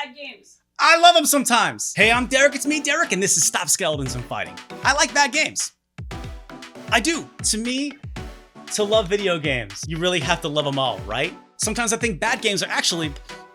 bad games? I love them sometimes. Hey, I'm Derek, it's me, Derek, and this is Stop Skeletons and Fighting. I like bad games. I do. To me, to love video games, you really have to love them all, right? Sometimes I think bad games are actually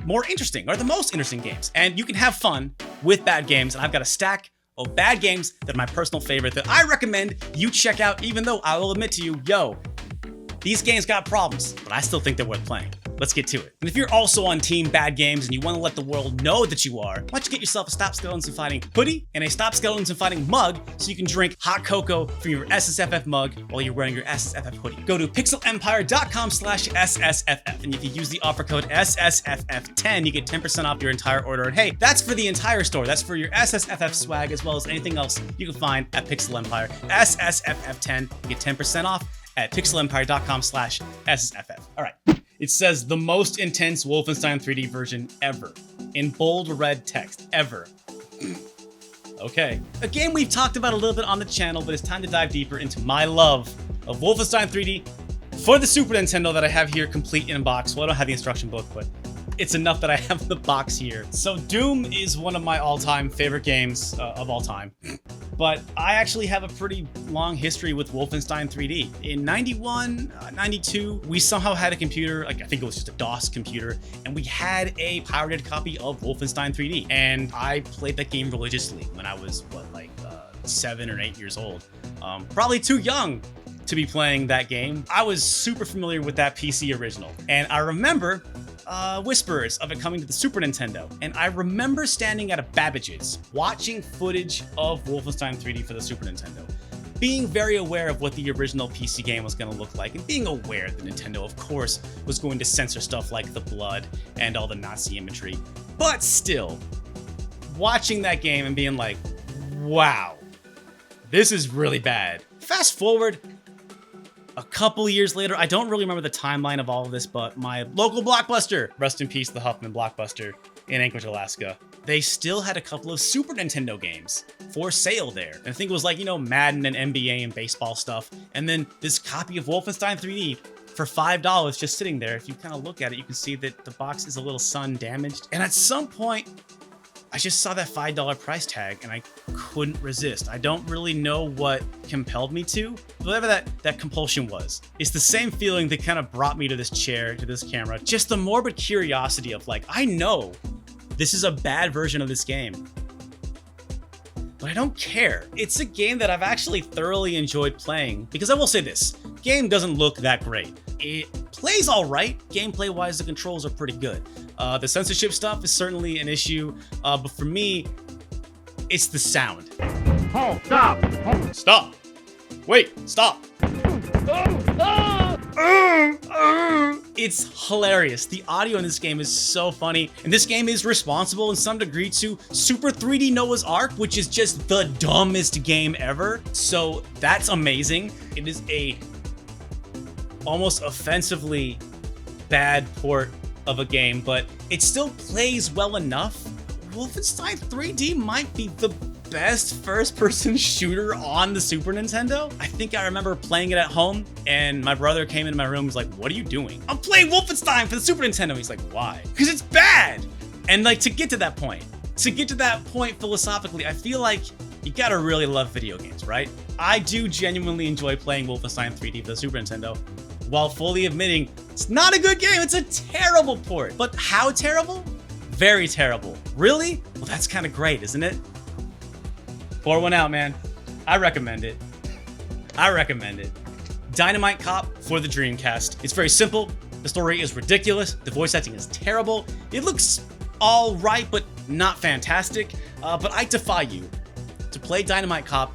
more interesting, or the most interesting games. And you can have fun with bad games, and I've got a stack of bad games that are my personal favorite that I recommend you check out, even though I will admit to you, yo, these games got problems, but I still think they're worth playing. Let's get to it. And if you're also on team bad games and you want to let the world know that you are, why don't you get yourself a Stop Skeletons and Fighting hoodie and a Stop Skeletons and Fighting mug so you can drink hot cocoa from your SSFF mug while you're wearing your SSFF hoodie. Go to pixelempire.com/SSFF, and if you use the offer code SSFF10, you get 10% off your entire order. And hey, that's for the entire store. That's for your SSFF swag as well as anything else you can find at Pixel Empire. SSFF10, you get 10% off at pixelempire.com/SSFF. All right. It says the most intense Wolfenstein 3D version ever. In bold red text, ever. Okay. A game we've talked about a little bit on the channel, but it's time to dive deeper into my love of Wolfenstein 3D for the Super Nintendo that I have here complete in box. Well, I don't have the instruction book, but it's enough that I have the box here. So Doom is one of my all-time favorite games of all time. But I actually have a pretty long history with Wolfenstein 3D. In 91, 92, we somehow had a computer, like I think it was just a DOS computer, and we had a pirated copy of Wolfenstein 3D. And I played that game religiously when I was, 7 or 8 years old. Probably too young to be playing that game. I was super familiar with that PC original. And I remember whispers of it coming to the Super Nintendo. And I remember standing at a Babbage's watching footage of Wolfenstein 3D for the Super Nintendo, being very aware of what the original PC game was going to look like, and being aware that Nintendo, of course, was going to censor stuff like the blood and all the Nazi imagery. But still, watching that game and being like, wow, this is really bad. Fast forward a couple years later, I don't really remember the timeline of all of this, but my local Blockbuster, rest in peace, the Huffman Blockbuster in Anchorage, Alaska, they still had a couple of Super Nintendo games for sale there. And I think it was like, Madden and NBA and baseball stuff. And then this copy of Wolfenstein 3D for $5 just sitting there. If you kind of look at it, you can see that the box is a little sun damaged. And at some point, I just saw that $5 price tag and I couldn't resist. I don't really know what compelled me to. Whatever that compulsion was. It's the same feeling that kind of brought me to this chair, to this camera. Just the morbid curiosity of like, I know this is a bad version of this game, but I don't care. It's a game that I've actually thoroughly enjoyed playing, because I will say this, game doesn't look that great. It plays all right. Gameplay-wise, the controls are pretty good. The censorship stuff is certainly an issue, but for me, it's the sound. Halt! Stop! Halt. Stop! Wait! Stop! It's hilarious. The audio in this game is so funny, and this game is responsible in some degree to Super 3D Noah's Ark, which is just the dumbest game ever. So that's amazing. It is a almost offensively bad port of a game, but it still plays well enough. Wolfenstein 3D might be the best first-person shooter on the Super Nintendo. I think I remember playing it at home, and my brother came into my room and was like, what are you doing? I'm playing Wolfenstein for the Super Nintendo. He's like, why? Because it's bad! And to get to that point philosophically, I feel like you gotta really love video games, right? I do genuinely enjoy playing Wolfenstein 3D for the Super Nintendo, while fully admitting it's not a good game. It's a terrible port. But how terrible? Very terrible. Really? Well, that's kind of great, isn't it? Pour one out, man. I recommend it. Dynamite Cop for the Dreamcast. It's very simple. The story is ridiculous. The voice acting is terrible. It looks all right, but not fantastic. But I defy you to play Dynamite Cop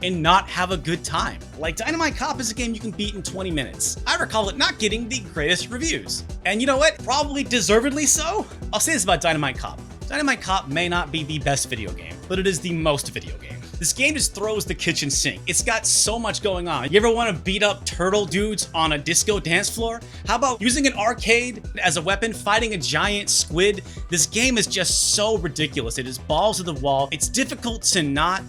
and not have a good time. Like, Dynamite Cop is a game you can beat in 20 minutes. I recall it not getting the greatest reviews. And you know what? Probably deservedly so. I'll say this about Dynamite Cop. Dynamite Cop may not be the best video game, but it is the most video game. This game just throws the kitchen sink. It's got so much going on. You ever want to beat up turtle dudes on a disco dance floor? How about using an arcade as a weapon, fighting a giant squid? This game is just so ridiculous. It is balls to the wall. It's difficult to not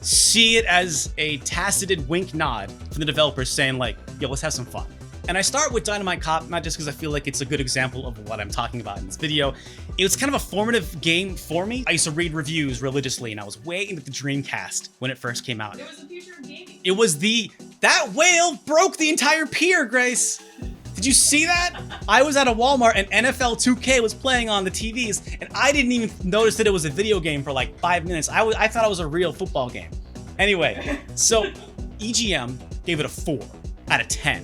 see it as a tacit wink nod from the developers saying like, yo, let's have some fun. And I start with Dynamite Cop, not just because I feel like it's a good example of what I'm talking about in this video. It was kind of a formative game for me. I used to read reviews religiously, and I was way into the Dreamcast when it first came out. It was the future of gaming. It was that whale broke the entire pier, Grace. Did you see that? I was at a Walmart and NFL 2K was playing on the TVs, and I didn't even notice that it was a video game for like 5 minutes. I thought it was a real football game. Anyway, so EGM gave it a 4 out of 10,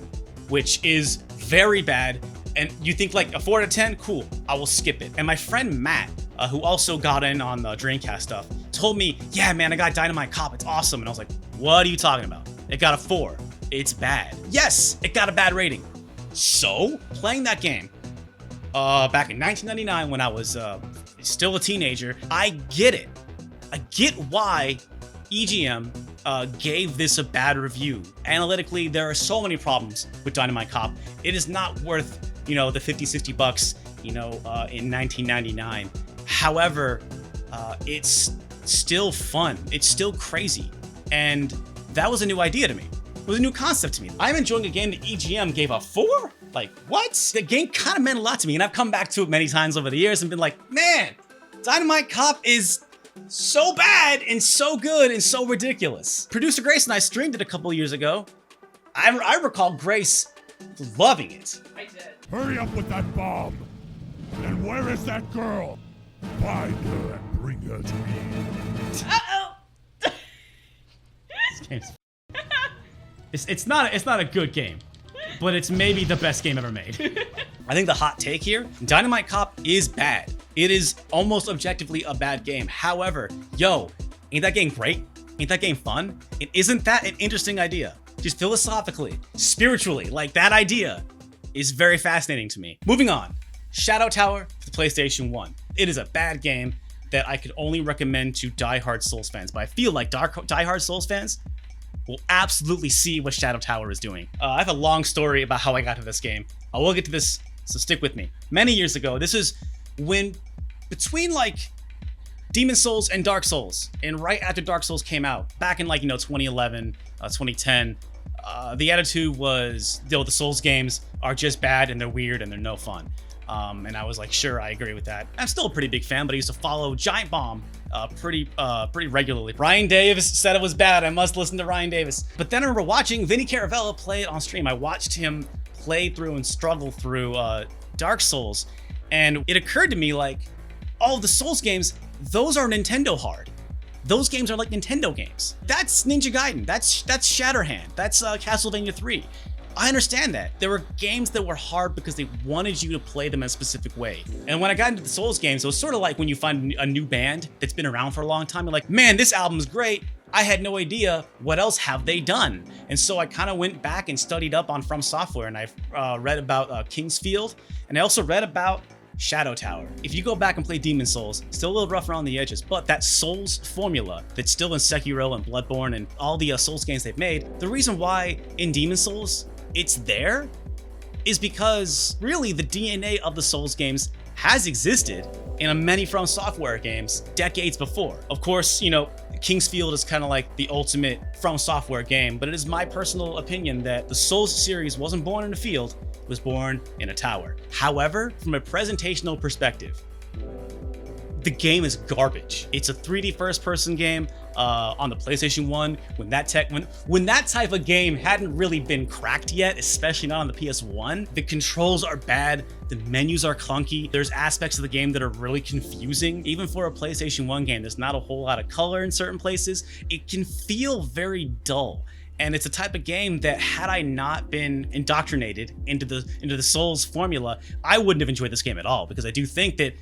which is very bad. And you think like a 4 out of 10? Cool, I will skip it. And my friend Matt, who also got in on the Dreamcast stuff, told me, yeah, man, I got Dynamite Cop, it's awesome. And I was like, what are you talking about? It got a 4. It's bad. Yes, it got a bad rating. So, playing that game back in 1999 when I was still a teenager, I get it. I get why EGM gave this a bad review. Analytically, there are so many problems with Dynamite Cop. It is not worth, the $50-$60, in 1999. However, it's still fun. It's still crazy. And that was a new idea to me. It was a new concept to me. I'm enjoying a game that EGM gave a 4? Like, what? The game kind of meant a lot to me, and I've come back to it many times over the years and been like, man, Dynamite Cop is so bad and so good and so ridiculous. Producer Grace and I streamed it a couple years ago. I recall Grace loving it. I did. Hurry up with that bomb. And where is that girl? Find her and bring her to me. Uh-oh. This game's it's not a good game, but it's maybe the best game ever made. I think the hot take here, Dynamite Cop is bad. It is almost objectively a bad game. However, ain't that game great? Ain't that game fun? And isn't that an interesting idea? Just philosophically, spiritually, like that idea is very fascinating to me. Moving on, Shadow Tower for the PlayStation 1. It is a bad game that I could only recommend to diehard Souls fans, but I feel like diehard Souls fans will absolutely see what Shadow Tower is doing. I have a long story about how I got to this game. I will get to this, so stick with me. Many years ago, this is when between like Demon Souls and Dark Souls, and right after Dark Souls came out, back in like 2011, 2010, the attitude was, the Souls games are just bad and they're weird and they're no fun. And I was like, sure, I agree with that. I'm still a pretty big fan, but I used to follow Giant Bomb pretty regularly. Ryan Davis said it was bad. I must listen to Ryan Davis. But then I remember watching Vinny Caravella play it on stream. I watched him play through and struggle through Dark Souls. And it occurred to me, like, all of the Souls games, those are Nintendo hard. Those games are like Nintendo games. That's Ninja Gaiden. That's Shatterhand. That's Castlevania 3. I understand that. There were games that were hard because they wanted you to play them in a specific way. And when I got into the Souls games, it was sort of like when you find a new band that's been around for a long time. You're like, man, this album's great. I had no idea what else have they done. And so I kind of went back and studied up on From Software, and I read about King's Field, and I also read about Shadow Tower. If you go back and play Demon Souls, still a little rough around the edges, but that Souls formula that's still in Sekiro and Bloodborne and all the Souls games they've made, the reason why in Demon Souls it's there is because really the DNA of the Souls games has existed in many From Software games decades before. Of course, King's Field is kind of like the ultimate From Software game, but it is my personal opinion that the Souls series wasn't born in a field, it was born in a tower. However, from a presentational perspective, the game is garbage. It's a 3D first-person game on the PlayStation 1 when that type of game hadn't really been cracked yet, especially not on the PS1. The controls are bad, the menus are clunky, there's aspects of the game that are really confusing. Even for a PlayStation 1 game, there's not a whole lot of color in certain places. It can feel very dull. And it's a type of game that, had I not been indoctrinated into the Souls formula, I wouldn't have enjoyed this game at all, because I do think that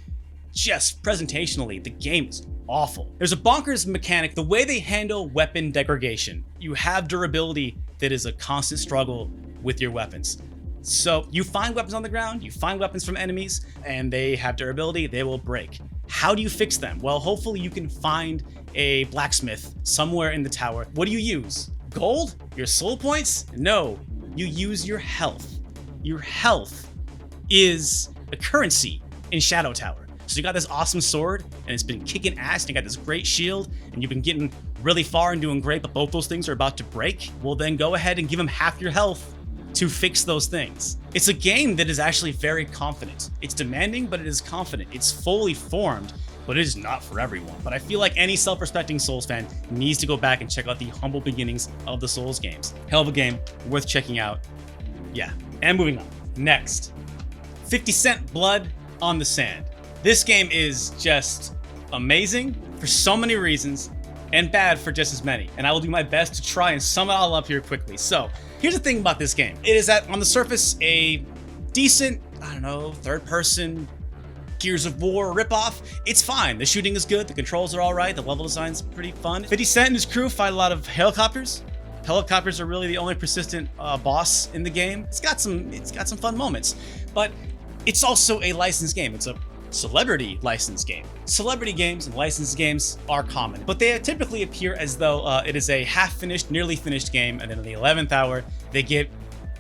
just presentationally, the game is awful. There's a bonkers mechanic, the way they handle weapon degradation. You have durability that is a constant struggle with your weapons. So you find weapons on the ground, you find weapons from enemies, and they have durability, they will break. How do you fix them? Well, hopefully you can find a blacksmith somewhere in the tower. What do you use? Gold? Your soul points? No, you use your health. Your health is a currency in Shadow Tower. So you got this awesome sword, and it's been kicking ass, and you got this great shield, and you've been getting really far and doing great, but both those things are about to break. Well, then go ahead and give him half your health to fix those things. It's a game that is actually very confident. It's demanding, but it is confident. It's fully formed, but it is not for everyone. But I feel like any self-respecting Souls fan needs to go back and check out the humble beginnings of the Souls games. Hell of a game, worth checking out. Yeah, and moving on. Next, 50 Cent Blood on the Sand. This game is just amazing for so many reasons, and bad for just as many. And I will do my best to try and sum it all up here quickly. So here's the thing about this game. It is that on the surface, a decent, I don't know, third person Gears of War ripoff. It's fine. The shooting is good. The controls are all right. The level design's pretty fun. 50 Cent and his crew fight a lot of helicopters. Helicopters are really the only persistent boss in the game. It's got some fun moments, but it's also a licensed game. It's a celebrity licensed game. Celebrity games and licensed games are common, but they typically appear as though it is a half-finished, nearly finished game, and then in the 11th hour, they get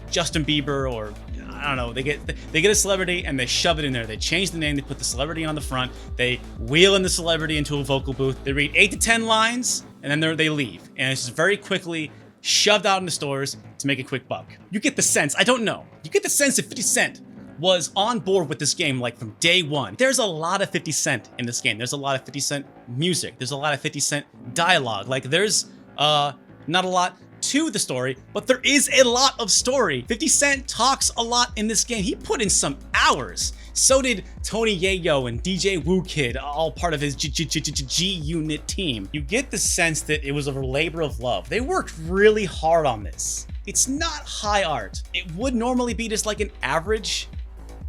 Justin Bieber or I don't know, they get a celebrity and they shove it in there. They change the name, they put the celebrity on the front, they wheel in the celebrity into a vocal booth, they read 8 to 10 lines, and then they leave. And it's just very quickly shoved out in the stores to make a quick buck. You get the sense, I don't know, you get the sense that 50 Cent was on board with this game like from day one. There's a lot of 50 Cent in this game. There's a lot of 50 Cent music. There's a lot of 50 Cent dialogue. Like there's not a lot to the story, but there is a lot of story. 50 Cent talks a lot in this game. He put in some hours. So did Tony Yayo and DJ Woo Kid, all part of his G-Unit team. You get the sense that it was a labor of love. They worked really hard on this. It's not high art. It would normally be just like an average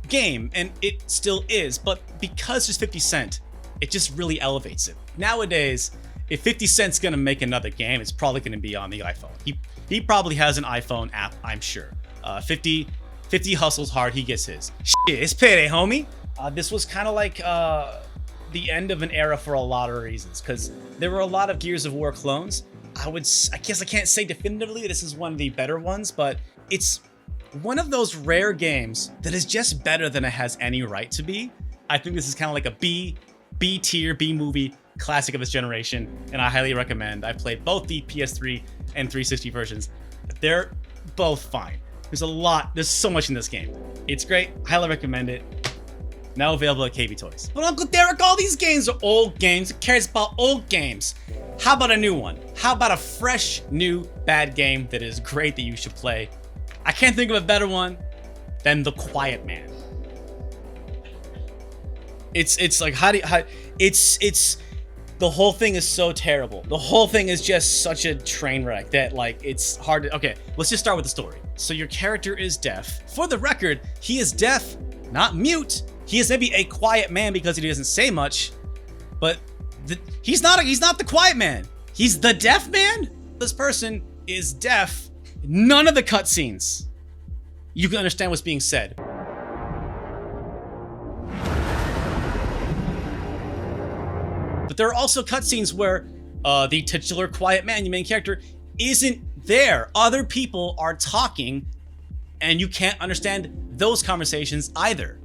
game, and it still is, but because there's 50 Cent, it just really elevates it. Nowadays, if 50 Cent's gonna make another game, it's probably gonna be on the iPhone. He probably has an iPhone app, I'm sure. 50 hustles hard, he gets his. Shit, it's payday, homie. This was kind of like the end of an era for a lot of reasons, because there were a lot of Gears of War clones. I guess I can't say definitively this is one of the better ones, but it's one of those rare games that is just better than it has any right to be. I think this is kind of like a B tier, B movie classic of its generation, and I highly recommend. I played both the PS3 and 360 versions. They're both fine. There's so much in this game. It's great, highly recommend it. Now available at KB Toys. But Uncle Derek, all these games are old games. Who cares about old games? How about a new one? How about a fresh, new, bad game that is great that you should play? I can't think of a better one than The Quiet Man. It's like it's the whole thing is so terrible. The whole thing is just such a train wreck that like it's hard to. Okay, let's just start with the story. So your character is deaf. For the record, he is deaf, not mute. He is maybe a quiet man because he doesn't say much, but he's not the quiet man. He's the deaf man. This person is deaf. None of the cutscenes you can understand what's being said. But there are also cutscenes where the titular quiet man, your main character, isn't there. Other people are talking, and you can't understand those conversations either.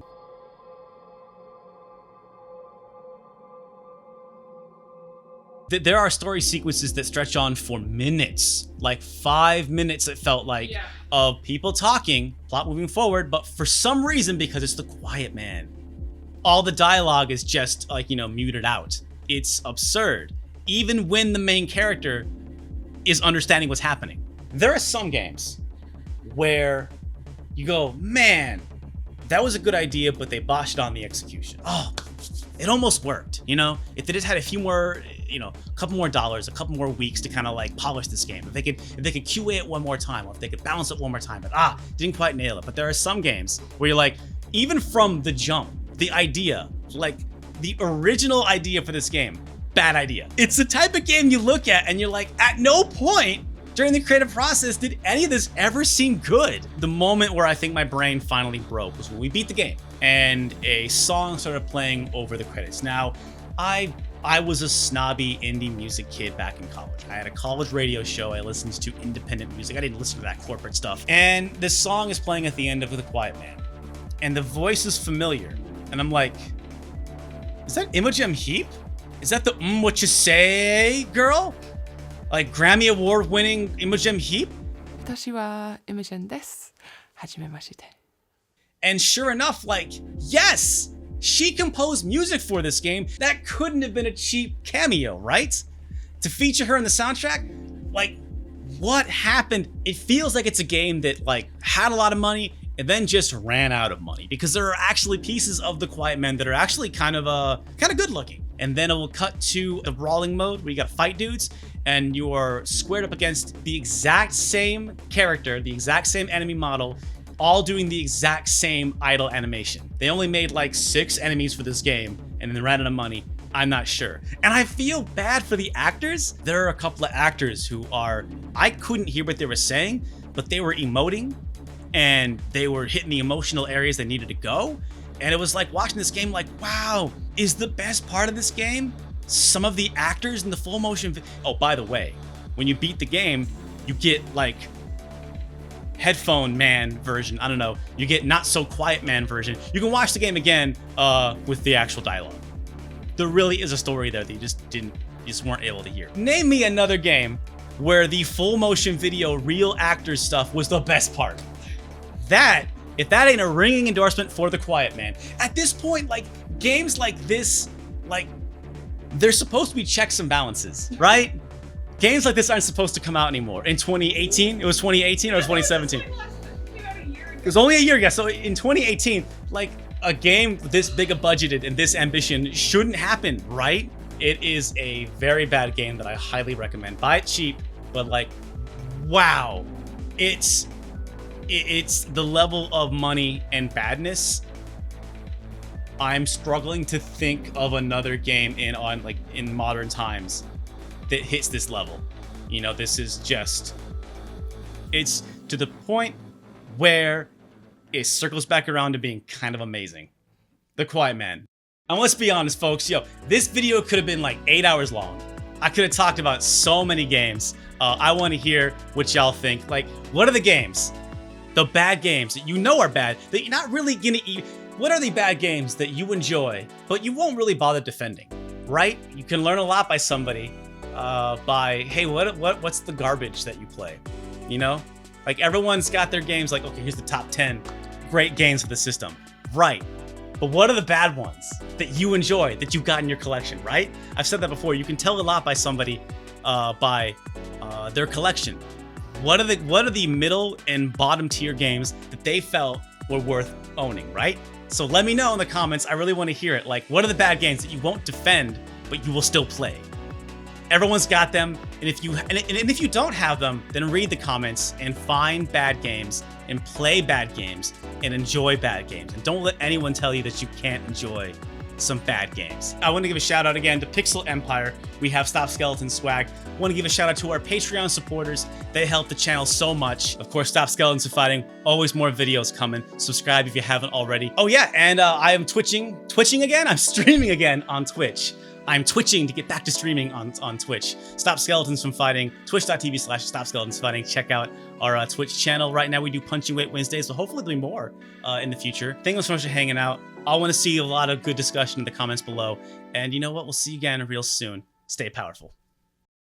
There are story sequences that stretch on for minutes, like 5 minutes it felt like, of people talking, plot moving forward, but for some reason, because it's the quiet man, all the dialogue is just like, muted out. It's absurd, even when the main character is understanding what's happening. There are some games where you go, man, that was a good idea, but they botched on the execution. Oh, it almost worked, If they just had a few more, a couple more dollars, a couple more weeks to kind of like polish this game. If they could QA it one more time, or if they could balance it one more time, but didn't quite nail it. But there are some games where you're like, even from the jump, the idea, like the original idea for this game, bad idea. It's the type of game you look at and you're like, at no point during the creative process did any of this ever seem good. The moment where I think my brain finally broke was when we beat the game and a song started playing over the credits. Now, I was a snobby indie music kid back in college. I had a college radio show. I listened to independent music. I didn't listen to that corporate stuff. And this song is playing at the end of The Quiet Man. And the voice is familiar. And I'm like, is that Imogen Heap? Is that the what you say girl? Like Grammy Award winning Imogen Heap? 私は Imogen です。And sure enough, like, yes, she composed music for this game. That couldn't have been a cheap cameo, right? To feature her in the soundtrack, like, what happened? It feels like it's a game that like had a lot of money and then just ran out of money, because there are actually pieces of The Quiet Man that are actually kind of good looking. And then it will cut to a brawling mode where you got fight dudes and you are squared up against the exact same character, the exact same enemy model, all doing the exact same idle animation. They only made like 6 enemies for this game and then ran out of money. I'm not sure. And I feel bad for the actors. There are a couple of actors who I couldn't hear what they were saying, but they were emoting and they were hitting the emotional areas they needed to go. And it was like watching this game like, wow, is the best part of this game some of the actors in the full motion. Oh, by the way, when you beat the game, you get like headphone man version. I don't know. You get not so quiet man version. You can watch the game again with the actual dialogue. There really is a story there that you just weren't able to hear. Name me another game where the full motion video real actors stuff was the best part. If that ain't a ringing endorsement for The Quiet Man. At this point, like, games like this, like, they're supposed to be checks and balances, right? Games like this aren't supposed to come out anymore. In 2018, it was 2018 or 2017? It was only a year ago. So in 2018, like, a game this big a budgeted and this ambition shouldn't happen, right? It is a very bad game that I highly recommend. Buy it cheap, but like, wow, it's the level of money and badness. I'm struggling to think of another game in modern times that hits this level. You know, this is just, it's to the point where it circles back around to being kind of amazing. The Quiet Man. And let's be honest, folks, this video could have been like 8 hours long. I could have talked about so many games. I want to hear what y'all think. Like, what are the games? The bad games that you know are bad, that you're not really gonna eat. What are the bad games that you enjoy, but you won't really bother defending, right? You can learn a lot by somebody, hey, what's the garbage that you play? You know? Like, everyone's got their games like, okay, here's the top 10 great games for the system. Right. But what are the bad ones that you enjoy, that you've got in your collection, right? I've said that before. You can tell a lot by somebody by their collection. What are the middle and bottom tier games that they felt were worth owning, right? So let me know in the comments. I really want to hear it. Like, what are the bad games that you won't defend, but you will still play? Everyone's got them, and if you don't have them, then read the comments and find bad games and play bad games and enjoy bad games. And don't let anyone tell you that you can't enjoy some bad games. I want to give a shout out again to Pixel Empire. We have Stop Skeleton swag. I want to give a shout out to our Patreon supporters. They help the channel so much. Of course, Stop Skeletons Fighting. Always more videos coming. Subscribe if you haven't already. Oh yeah, and I am twitching again? I'm streaming again on Twitch. I'm twitching to get back to streaming on Twitch. Stop Skeletons from Fighting, twitch.tv/StopSkeletonsFighting. Check out our Twitch channel. Right now we do Punching Weight Wednesdays, so hopefully there'll be more in the future. Thank you so much for hanging out. I want to see a lot of good discussion in the comments below. And you know what? We'll see you again real soon. Stay powerful.